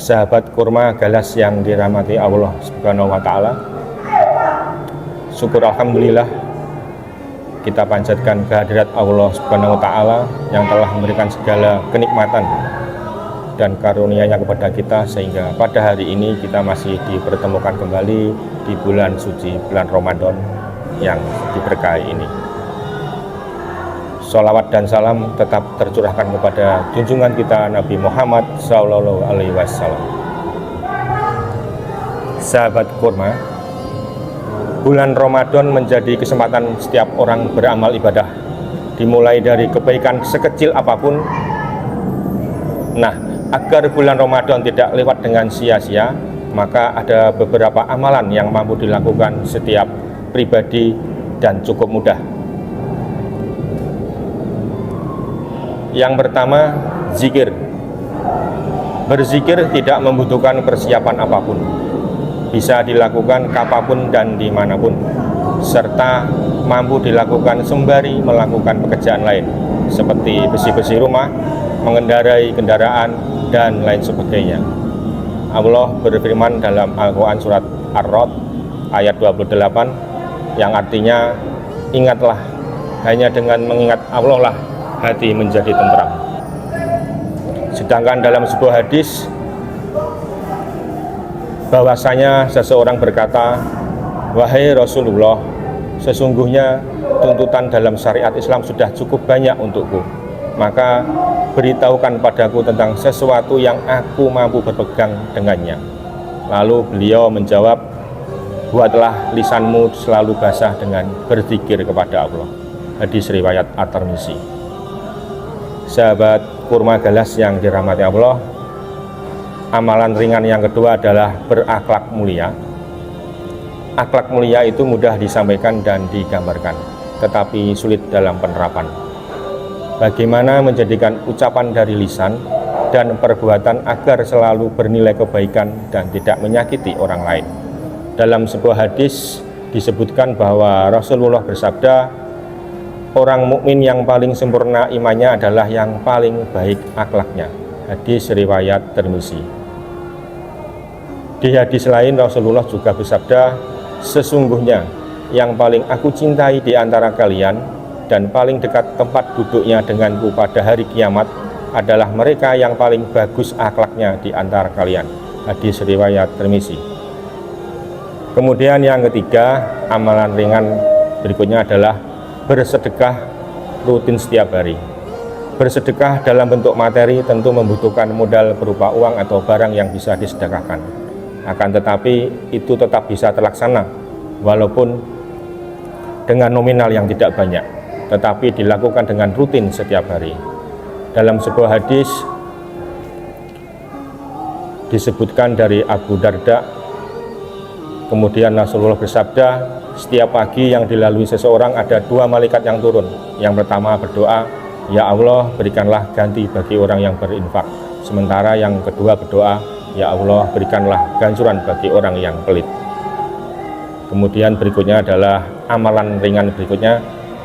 Sahabat kurma galas yang dirahmati Allah Subhanahu wa Ta'ala, syukur alhamdulillah kita panjatkan kehadirat Allah Subhanahu wa Ta'ala yang telah memberikan segala kenikmatan dan karunia-Nya kepada kita, sehingga pada hari ini kita masih dipertemukan kembali di bulan suci, bulan Ramadan yang diberkahi ini. Sholawat dan salam tetap tercurahkan kepada junjungan kita Nabi Muhammad Sallallahu Alaihi Wasallam. Sahabat kurma, bulan Ramadan menjadi kesempatan setiap orang beramal ibadah, dimulai dari kebaikan sekecil apapun. Nah, agar bulan Ramadan tidak lewat dengan sia-sia, maka ada beberapa amalan yang mampu dilakukan setiap pribadi dan cukup mudah. Yang pertama, zikir. Berzikir tidak membutuhkan persiapan apapun, bisa dilakukan kapanpun dan dimanapun, serta mampu dilakukan sembari melakukan pekerjaan lain seperti bersih-bersih rumah, mengendarai kendaraan, dan lain sebagainya. Allah berfirman dalam Al-Quran surat Ar-Ra'd ayat 28 yang artinya, ingatlah, hanya dengan mengingat Allah lah hati menjadi tentram. Sedangkan dalam sebuah hadis bahwasanya seseorang berkata, wahai Rasulullah, sesungguhnya tuntutan dalam syariat Islam sudah cukup banyak untukku, maka beritahukan padaku tentang sesuatu yang aku mampu berpegang dengannya. Lalu beliau menjawab, buatlah lisanmu selalu basah dengan berzikir kepada Allah. Hadis riwayat At-Tirmizi. Sahabat kurma galas yang dirahmati Allah, amalan ringan yang kedua adalah berakhlak mulia. Akhlak mulia itu mudah disampaikan dan digambarkan, tetapi sulit dalam penerapan. Bagaimana menjadikan ucapan dari lisan dan perbuatan agar selalu bernilai kebaikan dan tidak menyakiti orang lain. Dalam sebuah hadis disebutkan bahwa Rasulullah bersabda, orang mukmin yang paling sempurna imannya adalah yang paling baik akhlaknya. Hadis riwayat Tirmizi. Di hadis lain Rasulullah juga bersabda, sesungguhnya yang paling aku cintai di antara kalian dan paling dekat tempat duduknya denganku pada hari kiamat adalah mereka yang paling bagus akhlaknya di antara kalian. Hadis riwayat Tirmizi. Kemudian yang ketiga, amalan ringan berikutnya adalah bersedekah rutin setiap hari. Bersedekah dalam bentuk materi tentu membutuhkan modal berupa uang atau barang yang bisa disedekahkan. Akan tetapi itu tetap bisa terlaksana walaupun dengan nominal yang tidak banyak, tetapi dilakukan dengan rutin setiap hari. Dalam sebuah hadis disebutkan dari Abu Darda, kemudian Rasulullah bersabda, setiap pagi yang dilalui seseorang ada dua malaikat yang turun. Yang pertama berdoa, ya Allah berikanlah ganti bagi orang yang berinfak. Sementara yang kedua berdoa, ya Allah berikanlah gancuran bagi orang yang pelit. Kemudian berikutnya adalah amalan ringan berikutnya,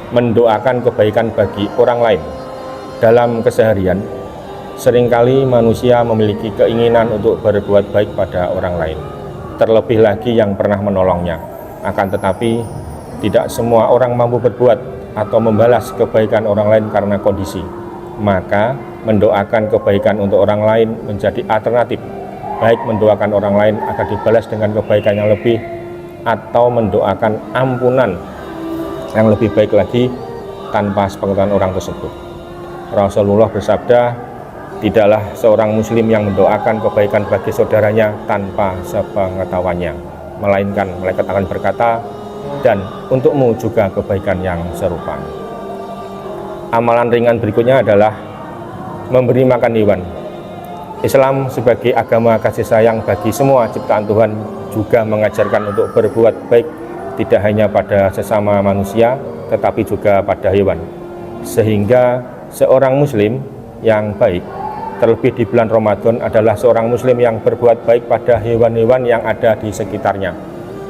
mendoakan kebaikan bagi orang lain. Dalam keseharian, seringkali manusia memiliki keinginan untuk berbuat baik pada orang lain, terlebih lagi yang pernah menolongnya. Akan tetapi tidak semua orang mampu berbuat atau membalas kebaikan orang lain karena kondisi. Maka mendoakan kebaikan untuk orang lain menjadi alternatif, baik mendoakan orang lain agar dibalas dengan kebaikan yang lebih, atau mendoakan ampunan yang lebih baik lagi tanpa sepengetahuan orang tersebut. Rasulullah bersabda, tidaklah seorang muslim yang mendoakan kebaikan bagi saudaranya tanpa sepengetahuannya, melainkan malaikat akan berkata, dan untukmu juga kebaikan yang serupa. Amalan ringan berikutnya adalah memberi makan hewan. Islam sebagai agama kasih sayang bagi semua ciptaan Tuhan juga mengajarkan untuk berbuat baik tidak hanya pada sesama manusia, tetapi juga pada hewan. Sehingga seorang muslim yang baik, terlebih di bulan Ramadan, adalah seorang muslim yang berbuat baik pada hewan-hewan yang ada di sekitarnya,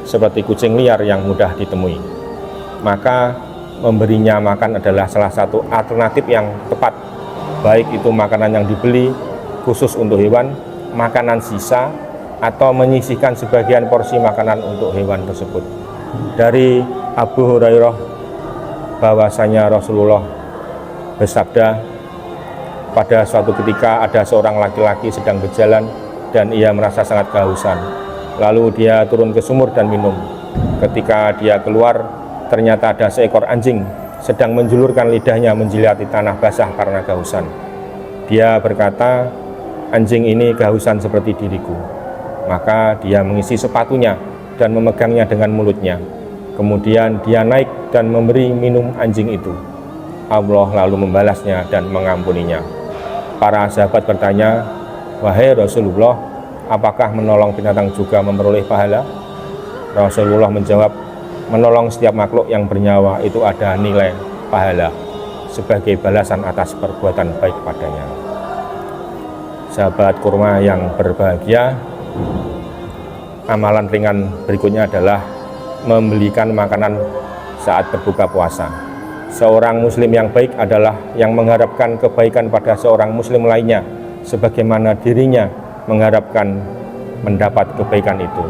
seperti kucing liar yang mudah ditemui. Maka memberinya makan adalah salah satu alternatif yang tepat, baik itu makanan yang dibeli khusus untuk hewan makanan sisa atau menyisihkan sebagian porsi makanan untuk hewan tersebut. Dari Abu Hurairah bahwasanya Rasulullah bersabda, pada suatu ketika ada seorang laki-laki sedang berjalan dan ia merasa sangat kehausan. Lalu dia turun ke sumur dan minum. Ketika dia keluar, ternyata ada seekor anjing sedang menjulurkan lidahnya menjilati tanah basah karena kehausan. Dia berkata, anjing ini kehausan seperti diriku. Maka dia mengisi sepatunya dan memegangnya dengan mulutnya. Kemudian dia naik dan memberi minum anjing itu. Allah lalu membalasnya dan mengampuninya. Para sahabat bertanya, wahai Rasulullah, apakah menolong binatang juga memperoleh pahala? Rasulullah menjawab, menolong setiap makhluk yang bernyawa itu ada nilai pahala sebagai balasan atas perbuatan baik padanya. Sahabat kurma yang berbahagia, amalan ringan berikutnya adalah membelikan makanan saat berbuka puasa. Seorang muslim yang baik adalah yang mengharapkan kebaikan pada seorang muslim lainnya sebagaimana dirinya mengharapkan mendapat kebaikan itu,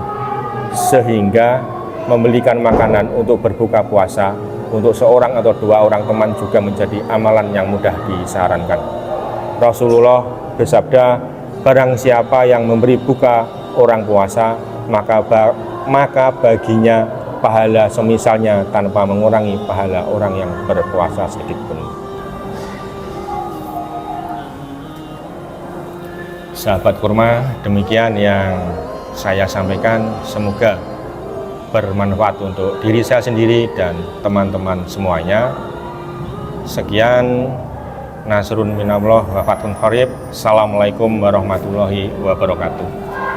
sehingga membelikan makanan untuk berbuka puasa untuk seorang atau dua orang teman juga menjadi amalan yang mudah disarankan. Rasulullah bersabda, barang siapa yang memberi buka orang puasa, maka baginya pahala semisalnya tanpa mengurangi pahala orang yang berpuasa sedikit pun. Sahabat kurma, demikian yang saya sampaikan, semoga bermanfaat untuk diri saya sendiri dan teman-teman semuanya. Sekian, nasrun minallah wa fathun qarib. Assalamualaikum warahmatullahi wabarakatuh.